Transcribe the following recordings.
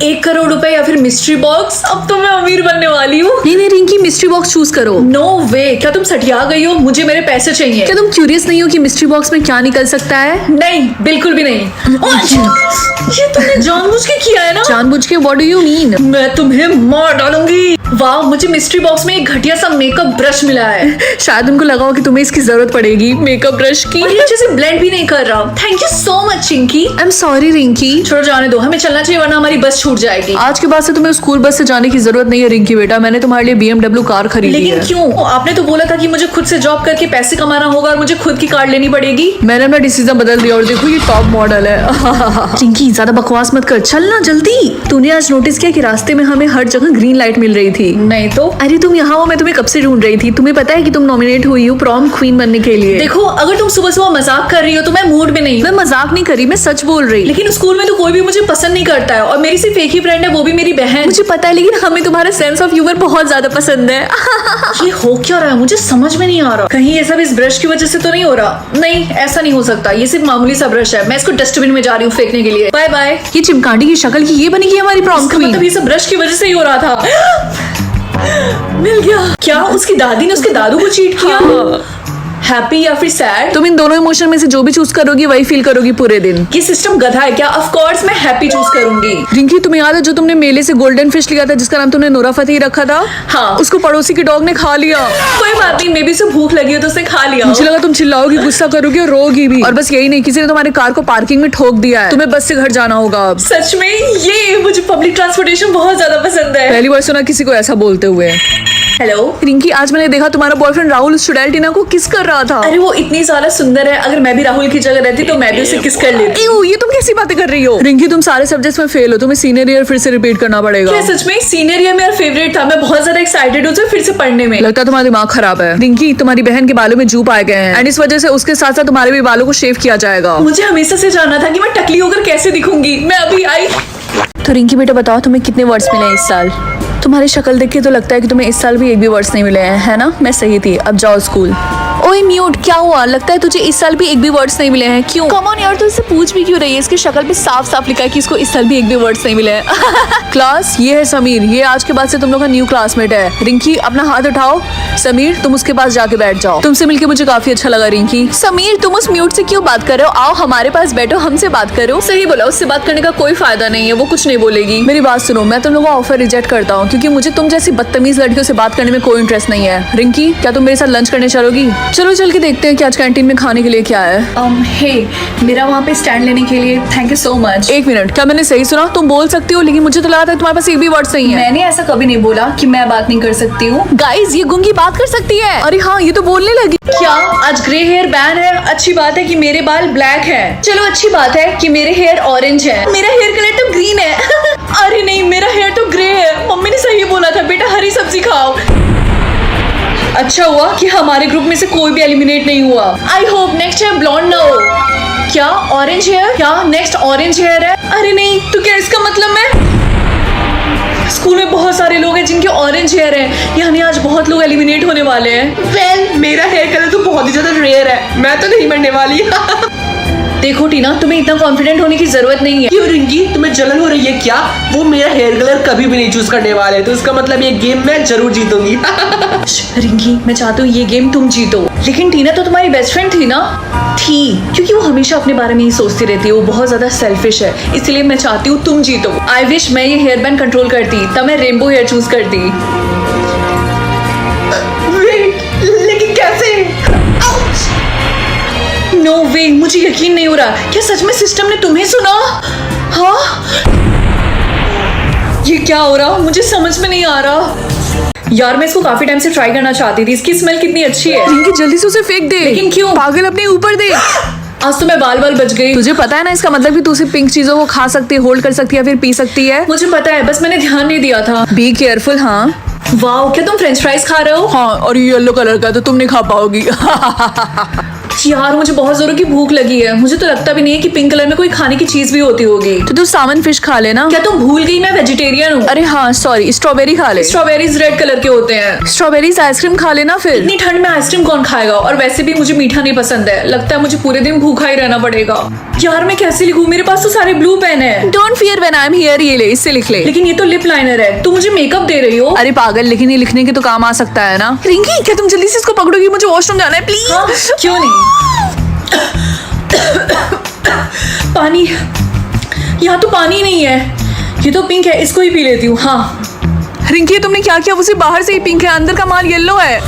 1 करोड़ रुपए या फिर मिस्ट्री बॉक्स? अब तो मैं अमीर बनने वाली हूँ। नहीं रिंकी, मिस्ट्री बॉक्स चूज करो। नो वे, क्या तुम सठिया गई हो? मुझे मेरे पैसे चाहिए। क्या तुम क्यूरियस नहीं हो कि मिस्ट्री बॉक्स में क्या निकल सकता है? नहीं, बिल्कुल भी नहीं। ये तुमने जानबूझ के किया है ना? जानबूझ के? What do you mean? मैं तुम्हें मार डालूंगी। वाह, मुझे मिस्ट्री बॉक्स में एक घटिया सा मेकअप ब्रश मिला है। शायद उनको लगा हो कि तुम्हें इसकी जरूरत पड़ेगी, मेकअप ब्रश की। और ये अच्छे से ब्लेंड भी नहीं कर रहा। Thank you so much Chinki. I am sorry Rinki. छोड़ो, जाने दो, हमें चलना चाहिए वरना हमारी बस छूट जाएगी। आज के बाद से तुम्हें स्कूल बस से जाने की जरूरत नहीं है रिंकी बेटा, मैंने तुम्हारे लिए BMW कार खरीदी है। लेकिन क्यों? आपने तो बोला था कि मुझे खुद से जॉब करके पैसे कमाना होगा और मुझे खुद की कार लेनी पड़ेगी। मैंने अपना डिसीजन बदल दिया और देखो ये टॉप मॉडल है। रिंकी ज्यादा बकवास मत कर, चलना जल्दी। तूने आज नोटिस किया कि रास्ते में हमें हर जगह ग्रीन लाइट मिल रही थी? नहीं तो। अरे तुम यहाँ हो, मैं तुम्हें कब से ढूंढ रही थी। तुम्हें पता है कि तुम नॉमिनेट हुई हो प्रॉम क्वीन बनने के लिए। देखो, अगर तुम सुबह सुबह मजाक कर रही हो तो मैं मूड में नहीं। मैं मजाक नहीं करी, मैं सच बोल रही। लेकिन स्कूल में तो कोई भी मुझे पसंद नहीं करता है और मेरी सिर्फ एक ही फ्रेंड है, वो भी मेरी बहन। मुझे पता है, लेकिन हमें तुम्हारा सेंस ऑफ ह्यूमर बहुत ज्यादा पसंद है। ये हो क्या रहा है? मुझे समझ में नहीं आ रहा। कहीं ये सब इस ब्रश की वजह से तो नहीं हो रहा? नहीं, ऐसा नहीं हो सकता। ये सिर्फ मामूली सा ब्रश है। मैं इसको डस्टबिन में जा रही हूँ फेंकने के लिए। Bye bye. ये चिमकांडी की शक्ल की ये बनेगी हमारी प्रॉम क्वीन। मतलब ये सब ब्रश की वजह से ही हो रहा था। मिल गया। क्या उसकी दादी ने उसके दादू को चीट किया? हैप्पी या फिर सैड? तुम इन दोनों इमोशन में से जो भी चूज करोगी वही फील करोगी पूरे दिन। ये सिस्टम गधा है क्या? ऑफ कोर्स मैं हैप्पी चूज करूंगी। रिंकी तुम्हें याद है जो तुमने मेले से गोल्डन फिश लिया था जिसका नाम तुमने नोरा फतेही रखा था? हाँ। उसको पड़ोसी के डॉग ने खा लिया। कोई बात नहीं, मे भी उसे भूख लगी हो तो उसने खा लिया। मुझे लगा तुम चिल्लाओगी, गुस्सा करोगी और रोगी भी। और बस यही नहीं, किसी ने तुम्हारे कार को पार्किंग में ठोक दिया है। तुम्हें बस से घर जाना होगा अब। सच में? ये मुझे पब्लिक ट्रांसपोर्टेशन बहुत ज्यादा पसंद है। पहली बार सुना किसी को ऐसा बोलते हुए। हेलो रिंकी, आज मैंने देखा तुम्हारा बॉयफ्रेंड राहुल शुडैल टीना को किस कर रहा था। अरे वो इतनी ज्यादा सुंदर है, अगर मैं भी राहुल की जगह रहती तो मैं भी उसे किस कर लेती। एऊ, ये तुम कैसी बातें कर रही हो? रिंकी तुम सारे सब्जेक्ट्स में फेल हो, तुम्हें सीनियर ईयर फिर से रिपीट करना पड़ेगा। क्या सच में? सीनियर ईयर मेरा फेवरेट था। मैं बहुत ज्यादा एक्साइटेड हूँ फिर से पढ़ने में। लगता है तुम्हारा दिमाग खराब है। रिंकी, तुम्हारी बहन के बालों में जूप आए गए हैं एंड इस वजह से उसके साथ साथ तुम्हारे भी बालों को शेव किया जाएगा। मुझे हमेशा से जानना था कि मैं टकली होकर कैसे दिखूंगी। मैं अभी आई। तो रिंकी बेटा बताओ, तुम्हें कितने वर्ड्स मिले हैं इस साल? तुम्हारी शक्ल देख के तो लगता है कि तुम्हें इस साल भी एक भी वर्ड्स नहीं मिले हैं, है ना? मैं सही थी, अब जाओ स्कूल। ओए म्यूट, क्या हुआ? लगता है तुझे इस साल भी एक भी वर्ड्स नहीं मिले हैं। क्यों? कम ऑन यार, तो इससे पूछ भी क्यों रही है? इसकी शक्ल पे साफ साफ लिखा है कि इसको इस साल भी एक भी वर्ड्स नहीं मिले हैं। क्लास, ये है समीर, ये आज के बाद से तुम लोग का न्यू क्लासमेट है। रिंकी अपना हाथ उठाओ। समीर, तुम उसके पास जाके बैठ जाओ। तुमसे मिलके मुझे काफी अच्छा लगा रिंकी। समीर, तुम उस म्यूट से क्यों बात कर रहे हो? आओ हमारे पास बैठो, हमसे बात करो। सही बोला, उससे बात करने का कोई फायदा नहीं है, वो कुछ नहीं बोलेगी। मेरी बात सुनो, मैं तुम लोगों का ऑफर रिजेक्ट करता हूँ क्योंकि मुझे तुम जैसी बदतमीज लड़कियों से बात करने में कोई इंटरेस्ट नहीं है। रिंकी, क्या तुम मेरे साथ लंच करने चलोगी? चलो चल के देखते हैं कि आज कैंटीन में खाने के लिए क्या है। हे, मेरा वहाँ पे स्टैंड लेने के लिए थैंक यू सो मच। एक मिनट, क्या मैंने सही सुना? तुम बोल सकती हो, लेकिन मुझे तो लगा था तुम्हारे पास एक भी वर्ड नहीं है। मैंने ऐसा कभी नहीं बोला कि मैं बात नहीं कर सकती हूँ। गाइस, ये गुंगी बात कर सकती है। अरे हाँ, ये तो बोलने लगी। क्या आज ग्रे हेयर बैन है? अच्छी बात है कि मेरे बाल ब्लैक है। चलो अच्छी बात है कि मेरे हेयर ऑरेंज है। मेरा हेयर कलर तो ग्रीन है। अरे नहीं, मेरा हेयर तो ग्रे है। मम्मी ने सही बोला था, बेटा हरी सब्जी खाओ। अच्छा हुआ कि हमारे ग्रुप में से कोई भी एलिमिनेट नहीं हुआ। I hope next time blonde ना हो। क्या ऑरेंज हेयर? क्या नेक्स्ट ऑरेंज हेयर है? अरे नहीं, तो क्या इसका मतलब मैं स्कूल में बहुत सारे लोग हैं जिनके ऑरेंज हेयर है, यानी आज बहुत लोग एलिमिनेट होने वाले हैं। वेल, मेरा हेयर कलर तो बहुत ही ज्यादा रेयर है, मैं तो नहीं बनने वाली। देखो टीना, तुम्हें इतना कॉन्फिडेंट होने की जरूरत नहीं है। क्यों रिंकी, तुम्हें जलन हो रही है क्या? वो मेरा हेयर कलर कभी भी नहीं चूज करने वाले, तो इसका मतलब ये गेम मैं जरूर जीतूंगी। रिंकी, मैं चाहती हूँ ये गेम तुम जीतो। लेकिन टीना तो तुम्हारी बेस्ट फ्रेंड थी ना? थी, क्योंकि वो हमेशा अपने बारे में ही सोचती रहती है, वो बहुत ज्यादा सेल्फिश है, इसलिए मैं चाहती हूँ तुम जीतो। आई विश मैं ये हेयर बैंड कंट्रोल करती, तब मैं रेनबो हेयर चूज करती। लेकिन कैसे? नो वे, मुझे यकीन नहीं हो रहा। क्या सच में सिस्टम ने तुम्हें सुना? हाँ, ये क्या हो रहा? मुझे समझ में नहीं आ रहा। यार, मैं इसको काफी टाइम से ट्राई करना चाहती थी। इसकी स्मेल कितनी अच्छी है। रिंकी, जल्दी से उसे फेंक दे। लेकिन क्यों? पागल, अपने ऊपर दे। आज तो मैं बाल बाल बच गई। तुझे पता है ना इसका मतलब कि तू सिर्फ पिंक चीजों को खा सकती है, होल्ड कर सकती है, फिर पी सकती है। मुझे पता है, बस मैंने ध्यान नहीं दिया था। Be careful. हाँ वाओ, क्या तुम फ्रेंच फ्राइज खा रहे हो? हाँ, और ये येलो कलर का तो तुम नहीं खा पाओगी। यार मुझे बहुत जोरों की भूख लगी है। मुझे तो लगता भी नहीं है कि पिंक कलर में कोई खाने की चीज भी होती होगी। तो तू सावन फिश खा लेना। क्या तुम भूल गई मैं वेजिटेरियन हूँ? अरे हाँ सॉरी, स्ट्रॉबेरी खा ले। स्ट्रॉबेरीज रेड कलर के होते हैं। स्ट्रॉबेरीज आइसक्रीम खा लेना फिर। इतनी ठंड में आइसक्रीम कौन खाएगा? और वैसे भी मुझे मीठा नहीं पसंद है। लगता है मुझे पूरे दिन भूखा ही रहना पड़ेगा। यार मैं कैसे लिखूं? मेरे पास तो सारे ब्लू पेन है। Don't fear when I am here, ये ले, इससे लिख ले। लेकिन ये तो लिप लाइनर है। तुम मुझे मेकअप दे रही हो? अरे पागल, लेकिन ये लिखने के तो काम आ सकता है ना। रिंकी क्या तुम जल्दी से इसको पकड़ोगी? मुझे वॉशरूम जाना है प्लीज। हाँ, क्यों नहीं? पानी, यहाँ तो पानी नहीं है। ये तो पिंक है, इसको ही पी लेती हूँ। हाँ रिंकी तुमने क्या किया? उसे बाहर से ही पिंक है, अंदर का माल येलो है।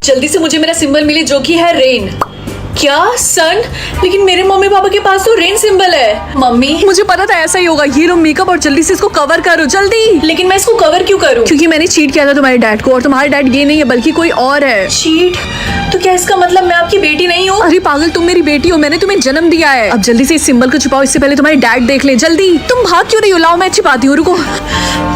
जल्दी से मुझे मेरा सिंबल मिले जो कि है रेन। क्या सन? लेकिन मेरे मम्मी पापा के पास तो रेन सिंबल है। मम्मी मुझे पता था ऐसा ही होगा। ये लो मेकअप और जल्दी से इसको कवर करो जल्दी। लेकिन मैं इसको कवर क्यों करूं? क्योंकि मैंने चीट किया था तुम्हारे डैड को, और तुम्हारे डैड ये नहीं है बल्कि कोई और है। चीट? तो क्या इसका मतलब मैं आपकी बेटी नहीं हूँ? अरे पागल, तुम मेरी बेटी हो, मैंने तुम्हें जन्म दिया है। अब जल्दी से इस सिंबल को छुपाओ, इससे पहले तुम्हारे डैड देख ले। जल्दी, तुम भाग क्यों रही हो? लाओ मैं छिपाती हूँ, रुको।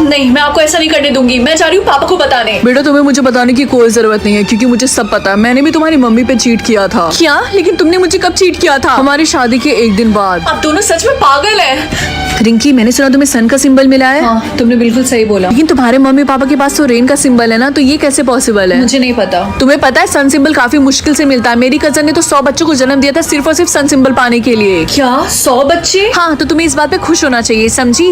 नहीं, मैं आपको ऐसा नहीं करने दूंगी। मैं जा रही हूँ पापा को बताने। बेटा तुम्हें मुझे बताने की कोई जरूरत नहीं है, क्योंकि मुझे सब पता है। मैंने भी तुम्हारी मम्मी पे चीट किया था। क्या? लेकिन तुमने मुझे कब चीट किया था? हमारी शादी के एक दिन बाद। आप दोनों सच में पागल हैं। रिंकी मैंने सुना तुम्हें सन का सिंबल मिला है। हाँ, तुमने बिल्कुल सही बोला। लेकिन तुम्हारे मम्मी पापा के पास तो रेन का सिंबल है ना, तो ये कैसे पॉसिबल है? मुझे नहीं पता। तुम्हें पता है सन सिंबल काफी मुश्किल से मिलता है। मेरी कजन ने तो 100 बच्चों को जन्म दिया था सिर्फ और सिर्फ सन सिंबल पाने के लिए। क्या 100 बच्चे? हाँ, तो तुम्हें इस बात पे खुश होना चाहिए, समझी?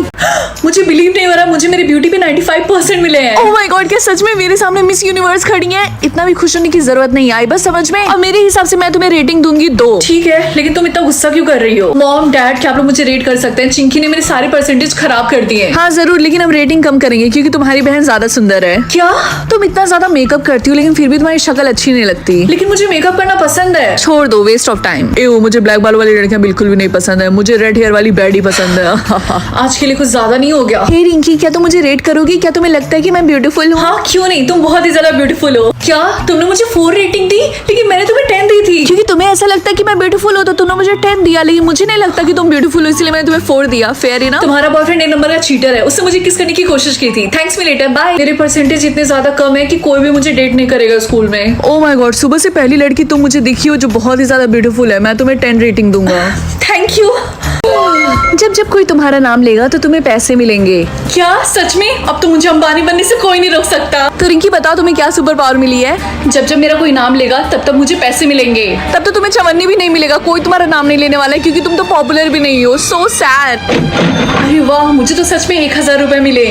मुझे बिलीव नहीं हो रहा। मुझे मेरी ब्यूटी पे 95% मिले हैं। ओह माय गॉड, क्या सच में मेरे सामने मिस यूनिवर्स खड़ी है? इतना भी खुश होने की जरूरत नहीं आई, बस समझ में। और मेरे हिसाब से मैं तुम्हें रेटिंग दूंगी 2। ठीक है, लेकिन तुम इतना गुस्सा क्यों कर रही हो? मॉम डैड, क्या आप लोग मुझे रेट कर सकते हैं? चिंकी ने मेरे सारे परसेंटेज खराब कर दिए। हाँ जरूर, लेकिन हम रेटिंग कम करेंगे क्योंकि तुम्हारी बहन ज्यादा सुंदर है। क्या? तुम इतना ज्यादा मेकअप करती हो लेकिन फिर भी तुम्हारी शक्ल अच्छी नहीं लगती। लेकिन मुझे मेकअप करना पसंद है। छोड़ दो, वेस्ट ऑफ टाइम। एओ, मुझे ब्लैक बाल वाली लड़कियां बिल्कुल भी नहीं पसंद है। मुझे रेड हेयर वाली बैडी पसंद है। आज के लिए कुछ ज्यादा नहीं हो गया? हे रिंकी, क्या तुम मुझे रेट करोगी? क्या तुम्हें लगता है कि मैं ब्यूटीफुल हूँ? हाँ, क्यों नहीं, तुम बहुत ही ज्यादा ब्यूटीफुल हो। क्या तुमने मुझे 4 रेटिंग दी? लेकिन मैंने तुम्हें 10 दी थी। क्योंकि तुम्हें ऐसा लगता है कि मैं ब्यूटीफुल हूँ तो तुमने मुझे 10 दिया, लेकिन मुझे नहीं लगता कि तुम ब्यूटीफुल हो, इसलिए मैंने तुम्हें 4 दिया। फेयर है ना? तुम्हारा बॉयफ्रेंड 1 नंबर का चीटर है। उसने मुझे किस करने की कोशिश की थी। Thanks me later, bye. मेरे परसेंटेज इतने ज्यादा कम है कि कोई भी मुझे डेट नहीं करेगा स्कूल में। ओह माय गॉड, सुबह से पहली लड़की तुम मुझे दिखी हो जो बहुत ही ज्यादा ब्यूटीफुल है। मैं तुम्हें 10 रेटिंग दूंगा। Thank you. जब जब कोई तुम्हारा नाम लेगा तो तुम्हें पैसे मिलेंगे। क्या सच में? अब तो मुझे अंबानी बनने से कोई नहीं रोक सकता। तो रिंकी बताओ तुम्हें क्या सुपर पावर मिली है? जब जब मेरा कोई नाम लेगा तब तब मुझे पैसे मिलेंगे। तब तो तुम्हें चवन्नी भी नहीं मिलेगा, कोई तुम्हारा नाम नहीं लेने वाला है क्योंकि तुम तो पॉपुलर भी नहीं हो। So sad. अरे वाह, मुझे तो सच में 1000 रुपए मिले।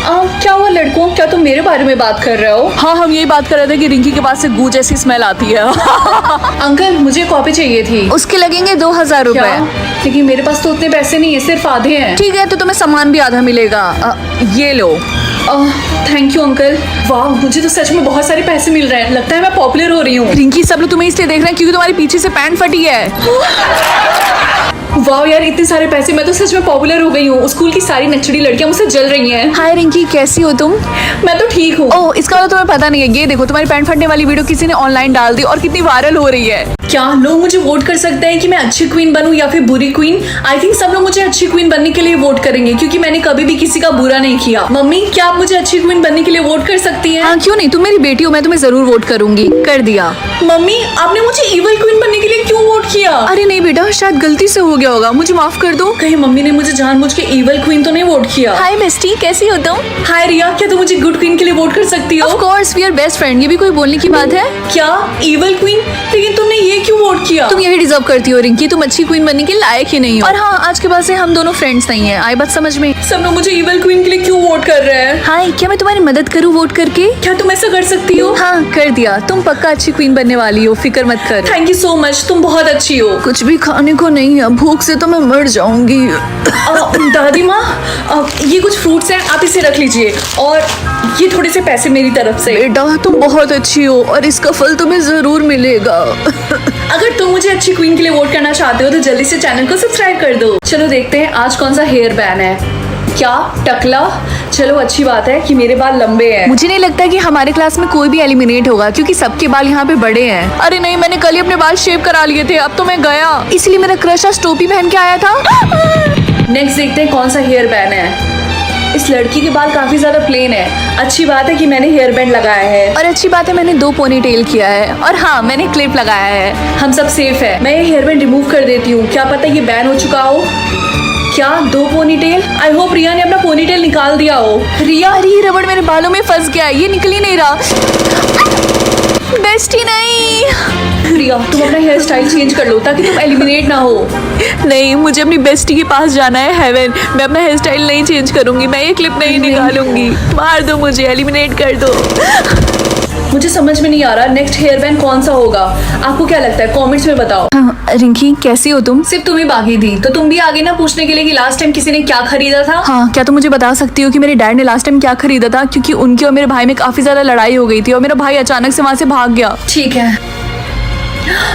क्या हुआ लड़कों, क्या तुम मेरे बारे में बात कर रहे हो? हाँ, हम यही बात कर रहे थे कि रिंकी के पास से गू जैसी स्मेल आती है। अंकल मुझे कॉपी चाहिए थी। उसके लगेंगे 2000 क्या? रुपए। लेकिन मेरे पास तो उतने पैसे नहीं है, सिर्फ आधे हैं। ठीक है, तो तुम्हें सामान भी आधा मिलेगा। ये लो। Thank you uncle. वाह, मुझे तो सच में बहुत सारे पैसे मिल रहे हैं। लगता है मैं पॉपुलर हो रही हूँ। रिंकी सब लोग तुम्हें इसलिए देख रहे हैं क्योंकि तुम्हारे पीछे से पैंट फटी है। वाह यार, इतने सारे पैसे, मैं तो सच में पॉपुलर हो गई हूँ। स्कूल की सारी नचड़ी लड़कियां मुझसे जल रही हैं। हाय रिंकी, कैसी हो तुम? मैं तो ठीक हूँ। ओह, इसका तो तुम्हें पता नहीं है। ये देखो, तुम्हारी पैंट फटने वाली वीडियो किसी ने ऑनलाइन डाल दी और कितनी वायरल हो रही है। क्या लोग मुझे वोट कर सकते हैं कि मैं अच्छी क्वीन बनूं या फिर बुरी क्वीन? आई थिंक सब लोग मुझे अच्छी क्वीन बनने के लिए वोट करेंगे क्योंकि मैंने कभी भी किसी का बुरा नहीं किया। मम्मी, क्या आप मुझे अच्छी क्वीन बनने के लिए वोट कर सकती हैं? हाँ क्यों नहीं, तुम मेरी बेटी हो, मैं तुम्हें जरूर वोट करूंगी। कर दिया। मम्मी, आपने मुझे इविल क्वीन बनने के लिए क्यों वोट किया? अरे नहीं बेटा, शायद गलती से हो गया होगा, मुझे माफ कर दो। कहीं मम्मी ने मुझे जानबूझ के इविल क्वीन तो नहीं वोट किया? हाय मिस्टी, कैसी हो तुम? हाय रिया, क्या तुम मुझे गुड क्वीन के लिए वोट कर सकती हो? Of course, we are best friend. ये भी कोई बोलने की बात है? क्या इविल क्वीन? लेकिन तुमने ये क्यों वोट किया? तुम यही डिजर्व करती हो रिंकी, तुम अच्छी क्वीन बनने के लायक ही नहीं हो। और हाँ, आज के बाद से हम दोनों फ्रेंड्स नहीं है। आई बात समझ में? सब लोग मुझे इविल क्वीन के लिए क्यों वोट कर रहे हैं? हाय, क्या मैं तुम्हारी मदद करूँ वोट करके? क्या तुम ऐसा कर सकती हो? हाँ कर दिया, तुम पक्का अच्छी क्वीन बनने वाली हो, फिक्र मत कर। थैंक यू सो मच, तुम बहुत अच्छी हो। कुछ भी खाने को नहीं है, भूख से तो मैं मर जाऊंगी। दादी माँ, ये कुछ फ्रूट्स हैं, आप इसे रख लीजिए और ये थोड़े से पैसे मेरी तरफ से। बेटा तुम बहुत अच्छी हो और इसका फल तुम्हें जरूर मिलेगा। अगर तुम मुझे अच्छी क्वीन के लिए वोट करना चाहते हो तो जल्दी से चैनल को सब्सक्राइब कर दो। चलो देखते हैं आज कौन सा हेयर बैन है। क्या टकला? चलो अच्छी बात है कि मेरे बाल लंबे हैं। मुझे नहीं लगता कि हमारे क्लास में कोई भी एलिमिनेट होगा क्योंकि सबके बाल यहाँ पे बड़े हैं। अरे नहीं, मैंने कल ही अपने बाल शेव करा लिए थे, अब तो मैं गया, इसलिए मेरा क्रश आज टोपी पहन के आया था। नेक्स्ट देखते हैं कौन सा हेयर बैन है। इस लड़की के बाल काफी ज्यादा प्लेन है। अच्छी बात है कि मैंने हेयर बैंड लगाया है। और अच्छी बात है मैंने 2 पोनी टेल किया है, और हाँ मैंने क्लिप लगाया है। हम सब सेफ है। मैं ये हेयर बैंड रिमूव कर देती हूँ, क्या पता ये बैन हो चुका हो। क्या 2 पोनीटेल? आई होप रिया ने अपना पोनीटेल निकाल दिया हो। रिया, अरे ये रबड़ मेरे बालों में फंस गया है, ये निकल ही नहीं रहा। बेस्टी नहीं। रिया तुम अपना हेयर स्टाइल चेंज कर लो ताकि तुम एलिमिनेट ना हो। नहीं, मुझे अपनी बेस्टी के पास जाना है हेवन। मैं अपना हेयर स्टाइल नहीं चेंज करूंगी, मैं ये क्लिप नहीं निकालूंगी। मार दो मुझे, एलिमिनेट कर दो। मुझे समझ में नहीं आ रहा नेक्स्ट हेयर बैंड कौन सा होगा। आपको क्या लगता है? कमेंट्स में बताओ। रिंकी कैसी हो तुम? सिर्फ तुम ही बाकी थी, तो तुम भी आगे ना पूछने के लिए कि लास्ट टाइम किसी ने क्या खरीदा था। हाँ, क्या तुम मुझे बता सकती हो कि मेरे डैड ने लास्ट टाइम क्या खरीदा था? क्योंकि उनके और मेरे भाई में काफी ज्यादा लड़ाई हो गई थी और मेरा भाई अचानक से वहाँ से भाग गया। ठीक है।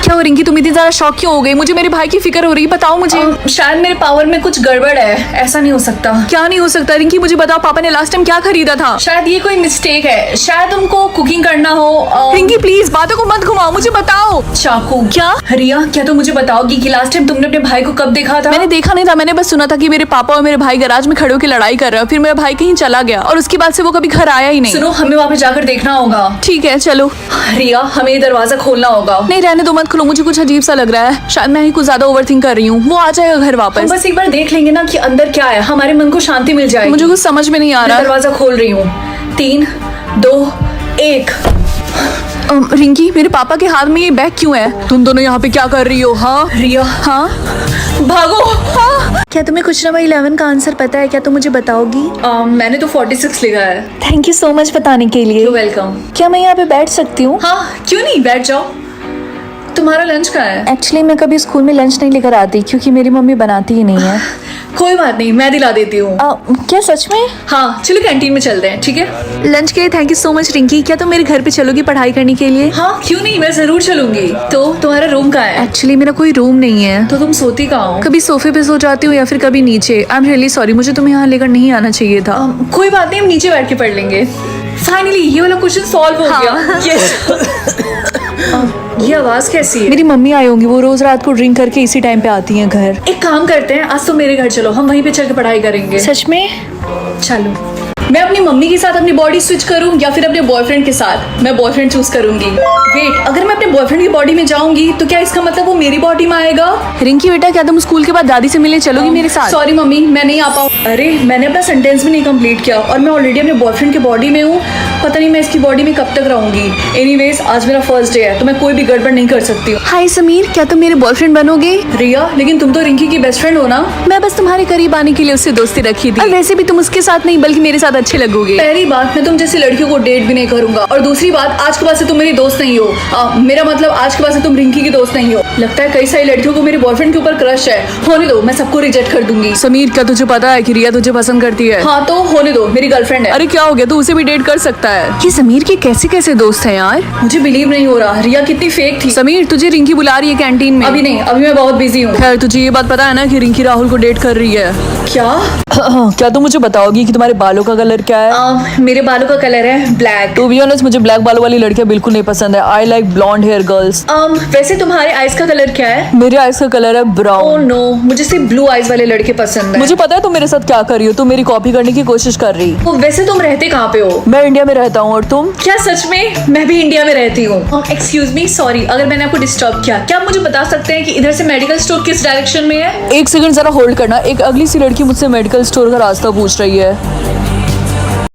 क्या हो रिंकी, तुम इतनी ज्यादा शॉक क्यों हो गई? मुझे मेरे भाई की फिक्र हो रही है, बताओ मुझे। शायद मेरे पावर में कुछ गड़बड़ है। ऐसा नहीं हो सकता। क्या नहीं हो सकता रिंकी, मुझे बताओ पापा ने लास्ट टाइम क्या खरीदा था? शायद ये कोई मिस्टेक है। शायद उनको कुकिंग करना हो। रिंकी प्लीज बातों को मत घुमाओ, मुझे बताओ। चाकू। क्या? रिया क्या तुम मुझे बताओगी कि लास्ट टाइम तुमने अपने भाई को कब देखा था? मैंने देखा नहीं था, मैंने बस सुना था कि मेरे पापा और मेरे भाई गैराज में खड़े होकर लड़ाई कर रहे हैं। फिर मेरा भाई कहीं चला गया और उसके बाद से वो कभी घर आया ही नहीं। सुनो, हमें वहाँ पे जाकर देखना होगा। ठीक है चलो। रिया हमें ये दरवाजा खोलना होगा। नहीं रहने दो, मत खोलो, मुझे कुछ अजीब सा लग रहा है। शायद मैं ही कुछ ज्यादा ओवरथिंक कर रही हूँ। वो आ जाएगा घर हम वापस। बस एक बार देख लेंगे ना कि अंदर क्या है, हमारे मन को शांति मिल जाएगी। मुझे कुछ समझ में नहीं आ मैं रहा। दरवाजा खोल रही हूँ। 3 2 1। रिंकी मेरे पापा के हाथ में ये बैग क्यों है? तुम दोनों यहाँ पे क्या कर रही हो? हाँ रिया हाँ भागो। हाँ। क्या तुम्हें कुछ नंबर 11 का आंसर पता है? क्या तुम मुझे बताओगी? मैंने तो 46 लिखा है। थैंक यू सो मच बताने के लिए। वेलकम। क्या मैं यहाँ पे बैठ सकती हूँ? हाँ क्यों नहीं, बैठ जाओ। तुम्हारा लंच कहाँ है? एक्चुअली मैं कभी स्कूल में लंच नहीं लेकर आती क्योंकि मेरी मम्मी बनाती ही नहीं है। कोई बात नहीं, मैं दिला देती हूँ। क्या सच में? हाँ चलो कैंटीन में चलते हैं, ठीक है? लंच के लिए thank you so much Rinki. क्या तुम मेरे घर पे चलोगी पढ़ाई करने के लिए? हाँ क्यों नहीं, मैं जरूर चलूंगी। तो तुम्हारा रूम कहाँ है? एक्चुअली मेरा कोई रूम नहीं है। तो तुम सोती कहाँ हो? कभी सोफे पे सो जाती हूँ या फिर कभी नीचे। आई एम रियली सॉरी, मुझे तुम्हें यहाँ लेकर नहीं आना चाहिए था। कोई बात नहीं, हम नीचे बैठ के पढ़ लेंगे। फाइनली ये वाला क्वेश्चन सॉल्व हो गया। ये आवाज कैसी है? मेरी मम्मी आई होंगी, वो रोज रात को ड्रिंक करके इसी टाइम पे आती हैं घर। एक काम करते हैं, आज तो मेरे घर चलो, हम वहीं पे चल के पढ़ाई करेंगे। सच में? चलो। मैं अपनी मम्मी के साथ अपनी बॉडी स्विच करूं या फिर अपने बॉयफ्रेंड के साथ? मैं बॉयफ्रेंड चूज करूंगी। वेट, अगर मैं अपने बॉयफ्रेंड की बॉडी में जाऊंगी तो क्या इसका मतलब वो मेरी बॉडी में आएगा? रिंकी बेटा क्या तुम स्कूल के बाद दादी से मिलने चलोगी मेरे साथ? सॉरी मम्मी, मैं नहीं आ पाऊँ। अरे मैंने अपना सेंटेंस भी नहीं कंप्लीट किया और मैं ऑलरेडी अपने बॉयफ्रेंड की बॉडी में हूँ। पता नहीं मैं इसकी बॉडी में कब तक रहूंगी। एनीवेज आज मेरा फर्स्ट डे है तो मैं कोई भी गड़बड़ नहीं कर सकती हूँ। हाय समीर, क्या तुम मेरे बॉयफ्रेंड बनोगे? रिया लेकिन तुम तो रिंकी की बेस्ट फ्रेंड हो ना? मैं बस तुम्हारे करीब आने के लिए उससे दोस्ती रखी थी। और वैसे भी तुम उसके साथ नहीं बल्कि मेरे साथ अच्छे लगोगे। पहली बात, मैं तुम जैसी लड़कियों को डेट भी नहीं करूंगा, और दूसरी बात, आज के बाद से तुम मेरी दोस्त नहीं हो। मेरा मतलब आज के बाद से तुम रिंकी की दोस्त नहीं हो। लगता है कई सारी लड़कियों को मेरे बॉयफ्रेंड के ऊपर क्रश है। होने दो, मैं सबको रिजेक्ट कर दूंगी। समीर क्या तुझे पता है कि रिया तुझे पसंद करती है? हाँ तो होने दो, मेरी गर्लफ्रेंड है। अरे क्या हो गया, तू उसे भी डेट कर सकता है। ये समीर के कैसे कैसे दोस्त हैं यार? मुझे बिलीव नहीं हो रहा, रिया कितनी फेक थी। समीर तुझे रिंकी बुला रही है कैंटीन में। अभी नहीं, अभी मैं बहुत बिजी हूँ। खैर तुझे ये बात पता है ना कि रिंकी राहुल को डेट कर रही है? क्या? क्या तुम मुझे बताओगी कि तुम्हारे बालों का कलर क्या है? मेरे बालों का कलर है ब्लैक। टू बी ऑनेस्ट मुझे ब्लैक बालों वाली लड़कियां बिल्कुल नहीं पसंद है। I like blonde hair girls. वैसे तुम्हारे आईज का कलर क्या है? मेरे आईज का कलर है ओह ब्राउन। नो, मुझे सिर्फ ब्लू आईज वाले लड़के पसंद है। मुझे पता है तुम मेरे साथ क्या कर रही हो, तुम मेरी कॉपी करने की कोशिश कर रही। वैसे तुम रहते कहाँ पे हो? मैं इंडिया में रहता हूँ और तुम? क्या सच में? मैं भी इंडिया में रहती हूँ। एक्सक्यूज मी, सॉरी अगर मैंने आपको डिस्टर्ब किया। क्या आप मुझे बता सकते हैं कि इधर से मेडिकल स्टोर किस डायरेक्शन में है? एक सेकंड जरा होल्ड करना। एक अगली सी लड़की मुझसे मेडिकल स्टोर का रास्ता पूछ रही है।